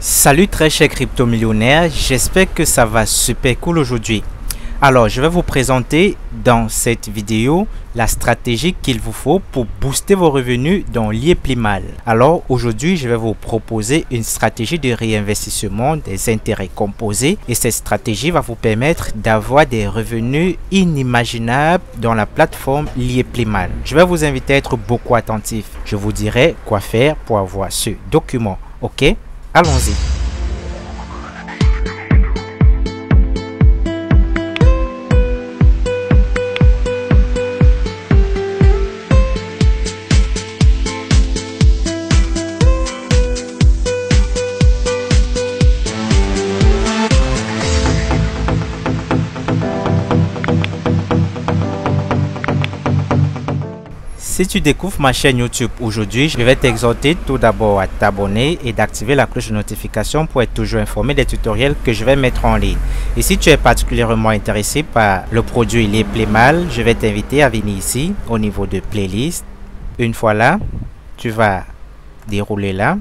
Salut très chers crypto-millionnaires, j'espère que ça va super cool aujourd'hui. Alors, je vais vous présenter dans cette vidéo la stratégie qu'il vous faut pour booster vos revenus dans l'IEPLIMAL. Alors, aujourd'hui, je vais vous proposer une stratégie de réinvestissement des intérêts composés et cette stratégie va vous permettre d'avoir des revenus inimaginables dans la plateforme l'IEPLIMAL. Je vais vous inviter à être beaucoup attentif. Je vous dirai quoi faire pour avoir ce document. Ok? Allons-y. Si tu découvres ma chaîne YouTube aujourd'hui, je vais t'exhorter tout d'abord à t'abonner et d'activer la cloche de notification pour être toujours informé des tutoriels que je vais mettre en ligne. Et si tu es particulièrement intéressé par le produit l'IEPLIMAL, je vais t'inviter à venir ici au niveau de playlist. Une fois là, tu vas dérouler là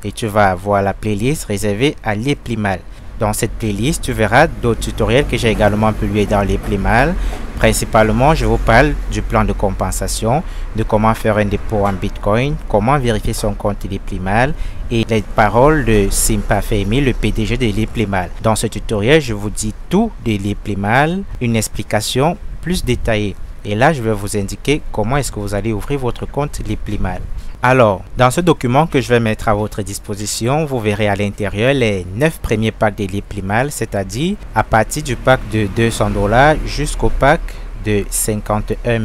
et tu vas voir la playlist réservée à l'IEPLIMAL. Dans cette playlist, tu verras d'autres tutoriels que j'ai également publiés dans l'IEPLIMAL. Principalement, je vous parle du plan de compensation, de comment faire un dépôt en Bitcoin, comment vérifier son compte l'IEPLIMAL et les paroles de Simpa Fehmi, le PDG de l'IEPLIMAL. Dans ce tutoriel, je vous dis tout de l'IEPLIMAL, une explication plus détaillée. Et là, je vais vous indiquer comment est-ce que vous allez ouvrir votre compte l'IEPLIMAL. Alors, dans ce document que je vais mettre à votre disposition, vous verrez à l'intérieur les 9 premiers packs de l'IEPLIMAL, c'est-à-dire à partir du pack de $200 jusqu'au pack de 51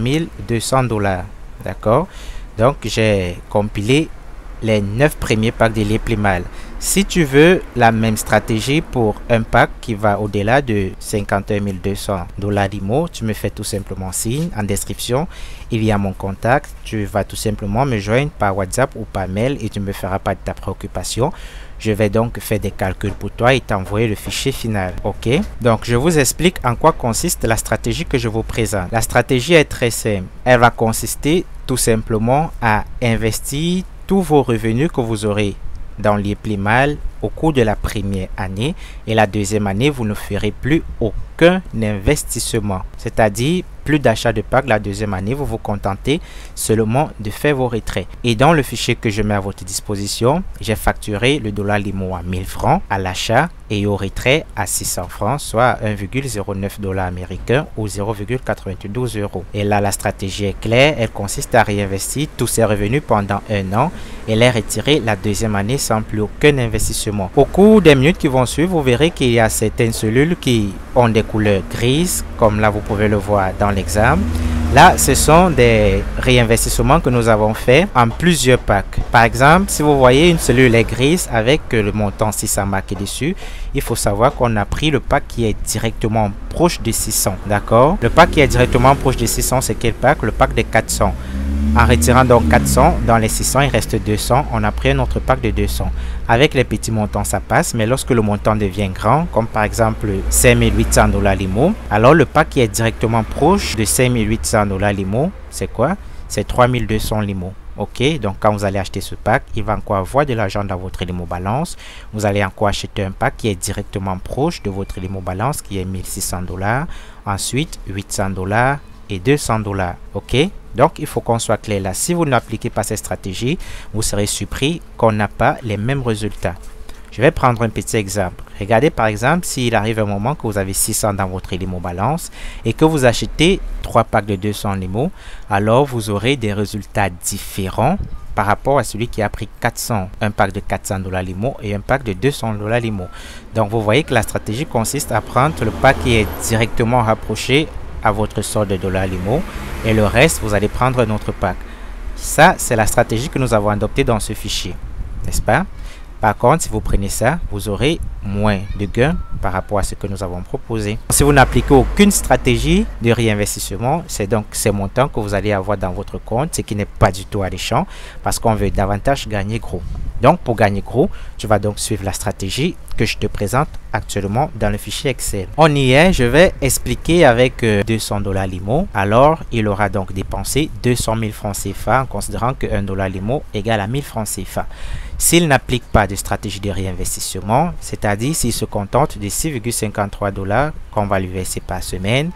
200 $. D'accord? Donc, j'ai compilé les 9 premiers packs de l'IEPLIMAL. Si tu veux la même stratégie pour un pack qui va au-delà de 51 200 $ d'IMO, tu me fais tout simplement signe en description et via mon contact, tu vas tout simplement me joindre par WhatsApp ou par mail et tu me feras part de ta préoccupation. Je vais donc faire des calculs pour toi et t'envoyer le fichier final. Ok? Donc, je vous explique en quoi consiste la stratégie que je vous présente. La stratégie est très simple. Elle va consister tout simplement à investir tous vos revenus que vous aurez dans l'IEPLIMAL au cours de la première année et la deuxième année vous ne ferez plus aucun investissement, c'est-à-dire plus d'achat de packs. La deuxième année vous vous contentez seulement de faire vos retraits. Et dans le fichier que je mets à votre disposition, j'ai facturé le dollar LIMO à 1000 francs à l'achat et au retrait à 600 francs, soit 1,09 $ américain ou 0,92 €. Et là la stratégie est claire, elle consiste à réinvestir tous ces revenus pendant un an et les retirer la deuxième année sans plus aucun investissement. Au cours des minutes qui vont suivre, vous verrez qu'il y a certaines cellules qui ont des couleurs grises, comme là vous pouvez le voir dans l'exemple. Là, ce sont des réinvestissements que nous avons fait en plusieurs packs. Par exemple, si vous voyez une cellule est grise avec le montant 600 marqué dessus, il faut savoir qu'on a pris le pack qui est directement proche de 600. D'accord? Le pack qui est directement proche de 600, c'est quel pack? Le pack de 400. En retirant donc 400, dans les 600, il reste 200. On a pris un autre pack de 200. Avec les petits montants, ça passe. Mais lorsque le montant devient grand, comme par exemple 5800 $ l'IMO, alors le pack qui est directement proche de 5800 $ l'IMO, c'est quoi? C'est 3200 l'IMO. Ok, donc quand vous allez acheter ce pack, il va encore avoir de l'argent dans votre Limo Balance. Vous allez encore acheter un pack qui est directement proche de votre Limo Balance, qui est 1600 $. Ensuite, 800 $ et 200 $. Ok, donc il faut qu'on soit clair là. Si vous n'appliquez pas cette stratégie, vous serez surpris qu'on n'a pas les mêmes résultats. Je vais prendre un petit exemple. Regardez par exemple, s'il arrive un moment que vous avez 600 dans votre Limo Balance et que vous achetez 3 packs de 200 Limo, alors vous aurez des résultats différents par rapport à celui qui a pris 400, un pack de 400 $ Limo et un pack de 200 $ Limo. Donc vous voyez que la stratégie consiste à prendre le pack qui est directement rapproché à votre solde de dollar Limo et le reste vous allez prendre un autre pack. Ça c'est la stratégie que nous avons adoptée dans ce fichier, n'est-ce pas? Par contre, si vous prenez ça, vous aurez moins de gains par rapport à ce que nous avons proposé. Si vous n'appliquez aucune stratégie de réinvestissement, c'est donc ces montants que vous allez avoir dans votre compte, ce qui n'est pas du tout alléchant parce qu'on veut davantage gagner gros. Donc, pour gagner gros, tu vas donc suivre la stratégie que je te présente actuellement dans le fichier Excel. On y est, je vais expliquer avec 200 $ Limo. Alors, il aura donc dépensé 200 000 francs CFA en considérant que 1 $ Limo égale à 1000 francs CFA. S'il n'applique pas de stratégie de réinvestissement, c'est-à-dire s'il se contente de 6,53 $, qu'on va lui verser par semaine,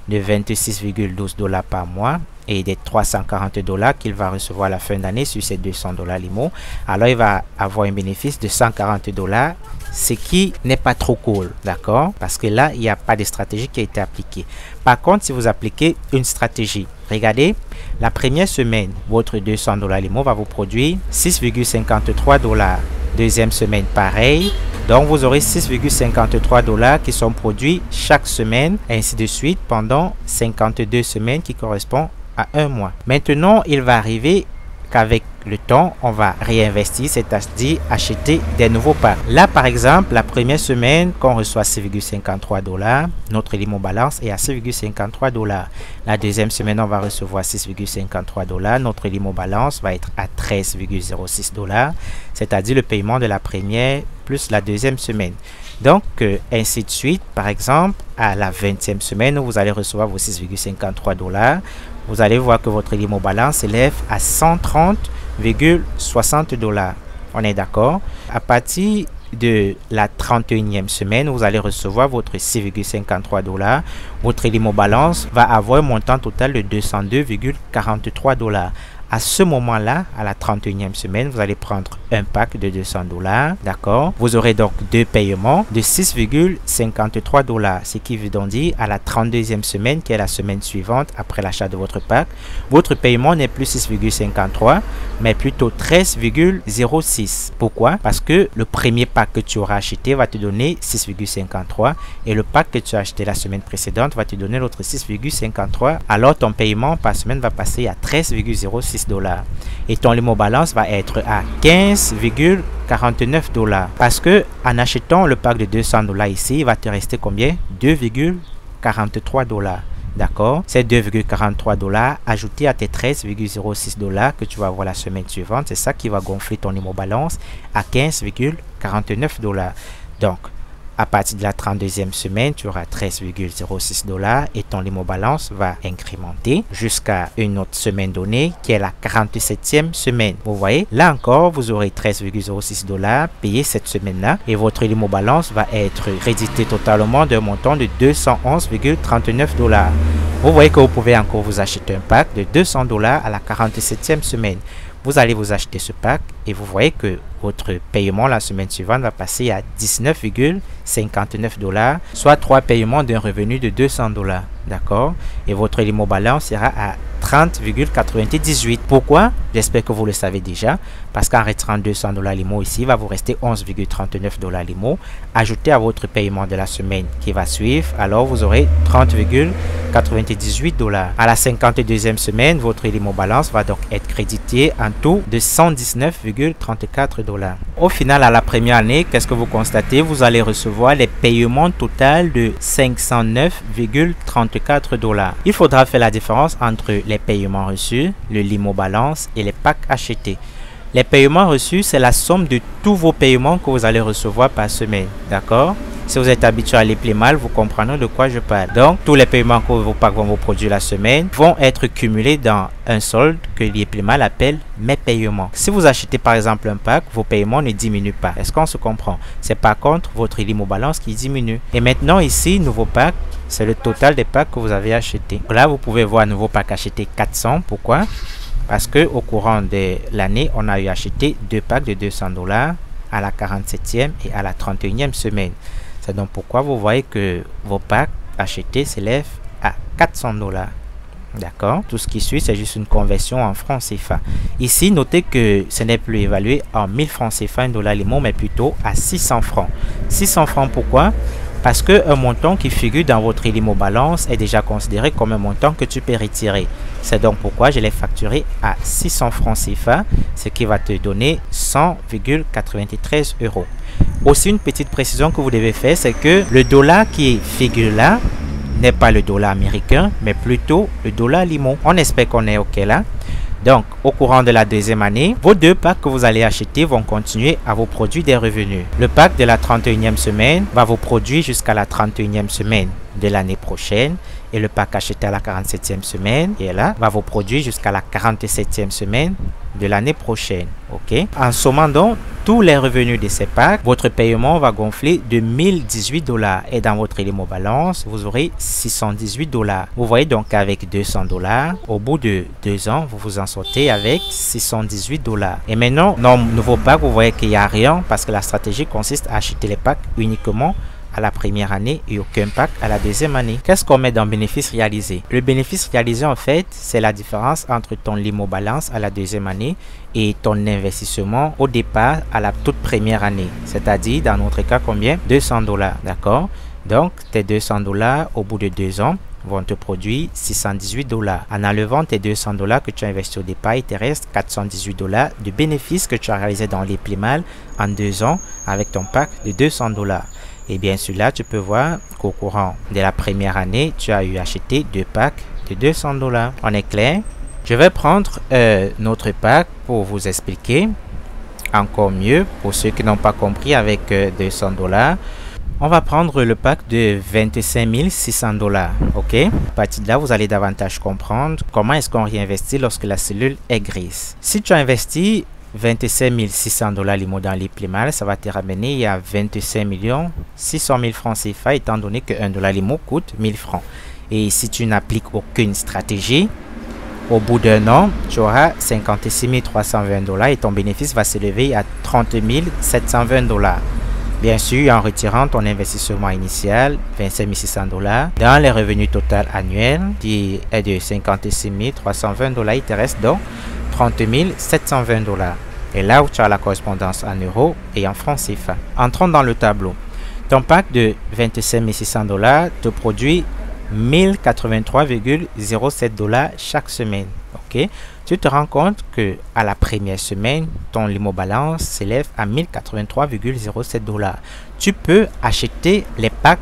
de 26,12 $ par mois et des 340 $ qu'il va recevoir à la fin d'année sur ces 200 $ Limo, alors il va avoir un bénéfice de 140 $, ce qui n'est pas trop cool, d'accord? Parce que là, il n'y a pas de stratégie qui a été appliquée. Par contre, si vous appliquez une stratégie, regardez, la première semaine, votre 200 $ Limo va vous produire 6,53 $. Deuxième semaine, pareil. Donc, vous aurez 6,53 $ qui sont produits chaque semaine, ainsi de suite, pendant 52 semaines qui correspond à un mois. Maintenant, il va arriver qu'avec le temps, on va réinvestir, c'est-à-dire acheter des nouveaux packs. Là, par exemple, la première semaine, qu'on reçoit 6,53 $, notre Limo balance est à 6,53 $. La deuxième semaine, on va recevoir 6,53 $, notre Limo balance va être à 13,06 $, c'est-à-dire le paiement de la première plus la deuxième semaine. Donc, ainsi de suite. Par exemple, à la 20e semaine, vous allez recevoir vos 6,53 $. Vous allez voir que votre Limo balance s'élève à 130,60 $. On est d'accord? À partir de la 31e semaine, vous allez recevoir votre 6,53 $. Votre Limo balance va avoir un montant total de 202,43 $. À ce moment-là, à la 31e semaine, vous allez prendre un pack de 200 $, d'accord? Vous aurez donc deux paiements de 6,53 $, ce qui veut donc dire à la 32e semaine, qui est la semaine suivante après l'achat de votre pack, votre paiement n'est plus 6,53, mais plutôt 13,06. Pourquoi? Parce que le premier pack que tu auras acheté va te donner 6,53 et le pack que tu as acheté la semaine précédente va te donner l'autre 6,53. Alors, ton paiement par semaine va passer à 13,06 $. Et ton Limo balance va être à 15,49 $. Parce que en achetant le pack de 200 $ ici, il va te rester combien? 2,43 $. D'accord? C'est 2,43 $ ajouté à tes 13,06 $ que tu vas avoir la semaine suivante. C'est ça qui va gonfler ton Limo balance à 15,49 $. Donc, à partir de la 32e semaine, tu auras 13,06 $ et ton Limo balance va incrémenter jusqu'à une autre semaine donnée qui est la 47e semaine. Vous voyez, là encore, vous aurez 13,06 $ payé cette semaine-là et votre Limo balance va être crédité totalement d'un montant de 211,39 $. Vous voyez que vous pouvez encore vous acheter un pack de 200 $ à la 47e semaine. Vous allez vous acheter ce pack et vous voyez que votre paiement la semaine suivante va passer à 19,59 $, soit 3 paiements d'un revenu de 200 $. D'accord? Et votre Limo balance sera à 30,98. Pourquoi? J'espère que vous le savez déjà. Parce qu'en retirant 200 $ Limo ici, il va vous rester 11,39 $ Limo. Ajouté à votre paiement de la semaine qui va suivre, alors vous aurez 30,98 $. À la 52e semaine, votre Limo balance va donc être crédité en tout de 119,34 $. Au final, à la première année, qu'est-ce que vous constatez? Vous allez recevoir les paiements total de 509,34 $. Il faudra faire la différence entre les paiements reçus, le Limo balance et les packs achetés. Les paiements reçus, c'est la somme de tous vos paiements que vous allez recevoir par semaine. D'accord? Si vous êtes habitué à les mal, vous comprenez de quoi je parle. Donc, tous les paiements que vos packs vont vous produire la semaine vont être cumulés dans un solde que l'IEPLEMAL appelle mes paiements. Si vous achetez par exemple un pack, vos paiements ne diminuent pas. Est-ce qu'on se comprend? C'est par contre votre Limo balance qui diminue. Et maintenant ici, nouveau pack, c'est le total des packs que vous avez acheté. Là, vous pouvez voir nouveau pack acheté 400. Pourquoi? Parce que au courant de l'année, on a eu acheté deux packs de 200 $ à la 47e et à la 31e semaine. C'est donc pourquoi vous voyez que vos packs achetés s'élèvent à 400 $. D'accord? Tout ce qui suit, c'est juste une conversion en francs CFA. Ici, notez que ce n'est plus évalué en 1000 francs CFA, $1 Limo, mais plutôt à 600 francs. 600 francs, pourquoi? Parce qu'un montant qui figure dans votre Limo balance est déjà considéré comme un montant que tu peux retirer. C'est donc pourquoi je l'ai facturé à 600 francs CFA, ce qui va te donner 100,93 €. Aussi, une petite précision que vous devez faire, c'est que le dollar qui figure là n'est pas le dollar américain, mais plutôt le dollar Limo. On espère qu'on est OK là. Donc, au courant de la deuxième année, vos deux packs que vous allez acheter vont continuer à vous produire des revenus. Le pack de la 31e semaine va vous produire jusqu'à la 31e semaine de l'année prochaine. Et le pack acheté à la 47e semaine, et là, va vous produire jusqu'à la 47e semaine de l'année prochaine. Ok. En sommant donc tous les revenus de ces packs, votre paiement va gonfler de 1018 $. Et dans votre Elimo Balance, vous aurez 618 $. Vous voyez donc qu'avec 200 $, au bout de 2 ans, vous vous en sortez avec 618 $. Et maintenant, dans le nouveau pack, vous voyez qu'il n'y a rien parce que la stratégie consiste à acheter les packs uniquement à la première année et aucun pack à la deuxième année. Qu'est-ce qu'on met dans bénéfice réalisé? Le bénéfice réalisé, en fait, c'est la différence entre ton Elimo Balance à la deuxième année et ton investissement au départ à la toute première année. C'est-à-dire, dans notre cas, combien? 200 $. D'accord? Donc, tes 200 $ au bout de 2 ans vont te produire 618 $. En enlevant tes 200 $ que tu as investi au départ, il te reste 418 $ de bénéfices que tu as réalisé dans les Plimal en 2 ans avec ton pack de 200 $. Et bien sûr, là, tu peux voir qu'au courant de la première année, tu as eu acheté 2 packs de 200 $. On est clair? Je vais prendre notre pack pour vous expliquer encore mieux pour ceux qui n'ont pas compris avec 200 $. On va prendre le pack de 25 600 $. Ok? À partir de là, vous allez davantage comprendre comment est-ce qu'on réinvestit lorsque la cellule est grise. Si tu as investi 25 600 $ Elimo dans les Plimal, ça va te ramener à 25 600 000 francs CFA, étant donné que 1 $ Elimo coûte 1000 francs. Et si tu n'appliques aucune stratégie, au bout d'un an, tu auras 56 320 $ et ton bénéfice va s'élever à 30 720 $. Bien sûr, en retirant ton investissement initial, 25 600 $, dans les revenus total annuels, qui est de 56 320 $, il te reste donc 30 720 $. Et là où tu as la correspondance en euros et en francs CFA. Entrons dans le tableau. Ton pack de 25 600 $ te produit 1083,07 $ chaque semaine. Ok? Tu te rends compte que à la première semaine, ton Elimo Balance s'élève à 1083,07 $. Tu peux acheter les packs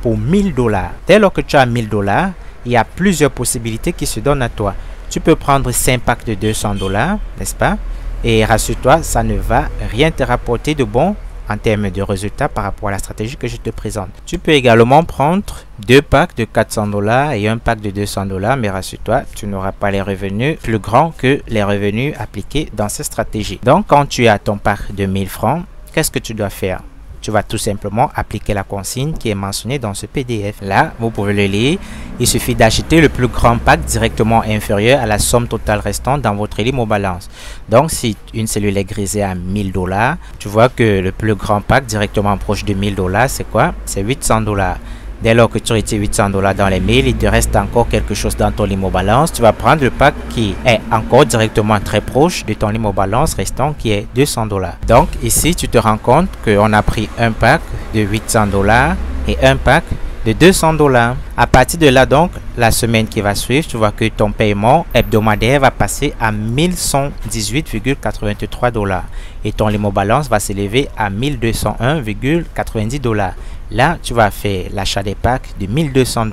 pour 1000 $. Dès lors que tu as 1000 $, il y a plusieurs possibilités qui se donnent à toi. Tu peux prendre 5 packs de 200 $, n'est-ce pas? Et rassure-toi, ça ne va rien te rapporter de bon en termes de résultats par rapport à la stratégie que je te présente. Tu peux également prendre 2 packs de 400 $ et un pack de 200 $, mais rassure-toi, tu n'auras pas les revenus plus grands que les revenus appliqués dans cette stratégie. Donc, quand tu as ton pack de 1000 francs, qu'est-ce que tu dois faire? Tu vas tout simplement appliquer la consigne qui est mentionnée dans ce PDF. Là, vous pouvez le lire. Il suffit d'acheter le plus grand pack directement inférieur à la somme totale restante dans votre Elimo Balance. Donc, si une cellule est grisée à 1000 $, tu vois que le plus grand pack directement proche de 1000 $, c'est quoi? C'est 800 $. Dès lors que tu retires 800 $ dans les 1000, il te reste encore quelque chose dans ton Elimo Balance. Tu vas prendre le pack qui est encore directement très proche de ton Elimo Balance restant qui est 200 $. Donc ici, tu te rends compte qu'on a pris un pack de 800 $ et un pack de 200 $. À partir de là, donc, la semaine qui va suivre, tu vois que ton paiement hebdomadaire va passer à 1118,83 $ et ton Elimo Balance va s'élever à 1201,90 $. Là, tu vas faire l'achat des packs de 1200 $.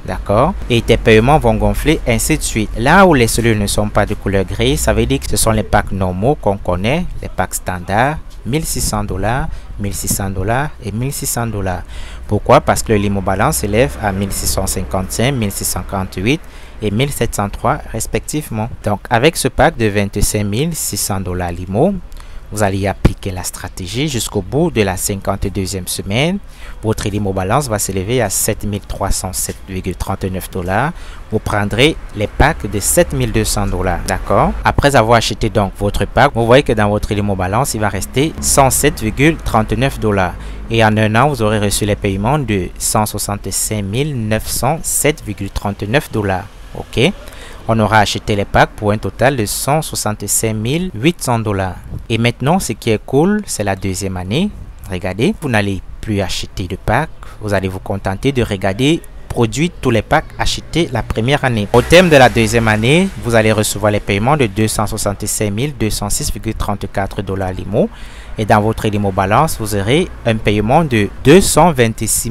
D'accord? Et tes paiements vont gonfler, ainsi de suite. Là où les cellules ne sont pas de couleur grise, ça veut dire que ce sont les packs normaux qu'on connaît, les packs standards, 1600 $, 1600 $ et 1600 $. Pourquoi? Parce que le Elimo Balance s'élève à 1655, 1648 et 1703 respectivement. Donc, avec ce pack de 25 600 $ Elimo, vous allez appliquer la stratégie jusqu'au bout de la 52e semaine. Votre Elimo Balance va s'élever à 7307,39 $. Vous prendrez les packs de 7200 $. D'accord? Après avoir acheté donc votre pack, vous voyez que dans votre Elimo Balance, il va rester 107,39 $. Et en un an, vous aurez reçu les paiements de 165 907,39 $. Ok? On aura acheté les packs pour un total de 165 800 $. Et maintenant, ce qui est cool, c'est la deuxième année. Regardez, vous n'allez plus acheter de packs. Vous allez vous contenter de regarder produit tous les packs achetés la première année. Au terme de la deuxième année, vous allez recevoir les paiements de 265 206,34 $ Elimo. Et dans votre Elimo Balance, vous aurez un paiement de 226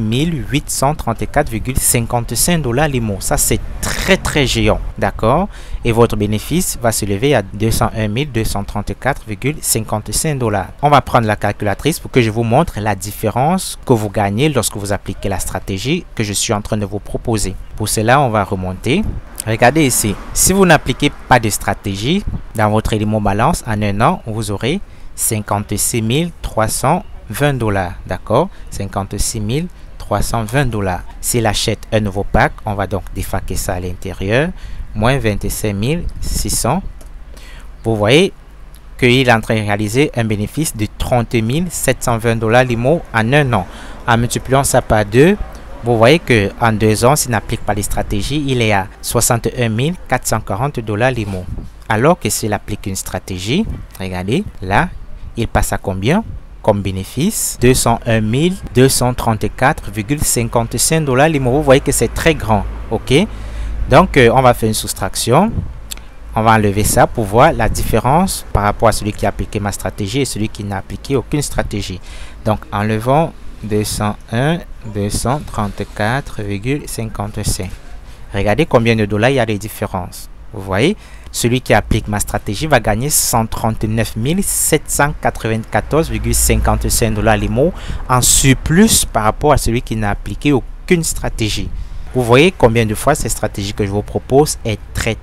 834,55 $ Limo. Ça, c'est très géant, d'accord? Et votre bénéfice va se lever à 201 234,55 $. On va prendre la calculatrice pour que je vous montre la différence que vous gagnez lorsque vous appliquez la stratégie que je suis en train de vous proposer. Pour cela, on va remonter. Regardez ici, si vous n'appliquez pas de stratégie dans votre Elimo Balance, en un an, vous aurez 56 320 $, d'accord? 56 320 $. S'il achète un nouveau pack, on va donc défaquer ça à l'intérieur, moins 25 600. Vous voyez qu'il est en train de réaliser un bénéfice de 30 720 $ Limo en un an. En multipliant ça par 2, vous voyez que en 2 ans, s'il n'applique pas les stratégies, il est à 61 440 $ Limo. Alors que s'il applique une stratégie, regardez, là, il passe à combien comme bénéfice? 201 234,55 $ Limo. Vous voyez que c'est très grand, ok? Donc, on va faire une soustraction. On va enlever ça pour voir la différence par rapport à celui qui a appliqué ma stratégie et celui qui n'a appliqué aucune stratégie. Donc, enlevons 201 234,55. Regardez combien de dollars il y a de différence. Vous voyez, celui qui applique ma stratégie va gagner 139 794,55 $ Limo en surplus par rapport à celui qui n'a appliqué aucune stratégie. Vous voyez combien de fois cette stratégie que je vous propose est très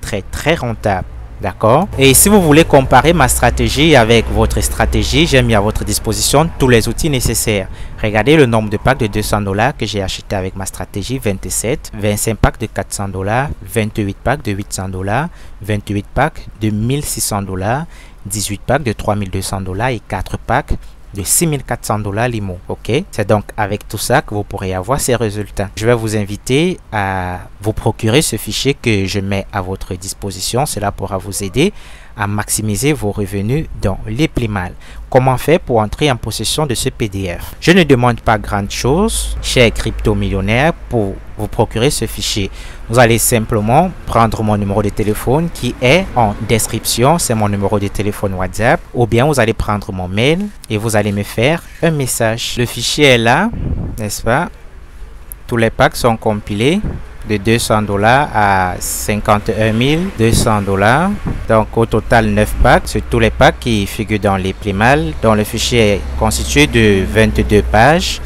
rentable. D'accord? Et si vous voulez comparer ma stratégie avec votre stratégie, j'ai mis à votre disposition tous les outils nécessaires. Regardez le nombre de packs de 200 $ que j'ai acheté avec ma stratégie, 27, 25 packs de 400 $, 28 packs de 800 $, 28 packs de 1600 $, 18 packs de 3200 $ et 4 packs de 6400 $ Limo. Ok, c'est donc avec tout ça que vous pourrez avoir ces résultats. Je vais vous inviter à vous procurer ce fichier que je mets à votre disposition. Cela pourra vous aider à maximiser vos revenus dans les Plimal. Comment faire pour entrer en possession de ce PDF? Je ne demande pas grand chose, chers crypto-millionnaires, pour vous procurer ce fichier. Vous allez simplement prendre mon numéro de téléphone qui est en description, c'est mon numéro de téléphone WhatsApp, ou bien vous allez prendre mon mail et vous allez me faire un message. Le fichier est là, n'est-ce pas? Tous les packs sont compilés de 200 $ à 51 200 $. Donc au total 9 packs, c'est tous les packs qui figurent dans les Plimal, dont le fichier est constitué de 22 pages.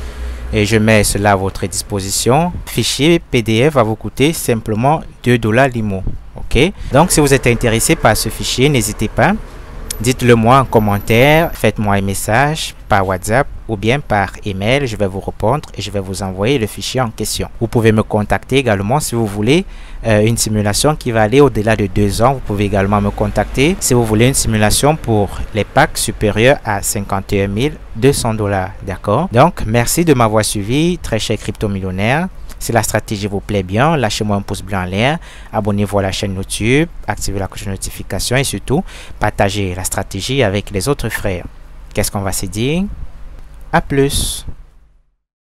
Et je mets cela à votre disposition. Fichier PDF va vous coûter simplement 2 $ Limo. Ok. Donc si vous êtes intéressé par ce fichier, n'hésitez pas. Dites-le moi en commentaire, faites-moi un message par WhatsApp ou bien par email. Je vais vous répondre et je vais vous envoyer le fichier en question. Vous pouvez me contacter également si vous voulez une simulation qui va aller au-delà de 2 ans. Vous pouvez également me contacter si vous voulez une simulation pour les packs supérieurs à 51 200 $. D'accord? Donc, merci de m'avoir suivi, très cher crypto-millionnaire. Si la stratégie vous plaît bien, lâchez-moi un pouce bleu en l'air, abonnez-vous à la chaîne YouTube, activez la cloche de notification et surtout, partagez la stratégie avec les autres frères. Qu'est-ce qu'on va se dire? À plus!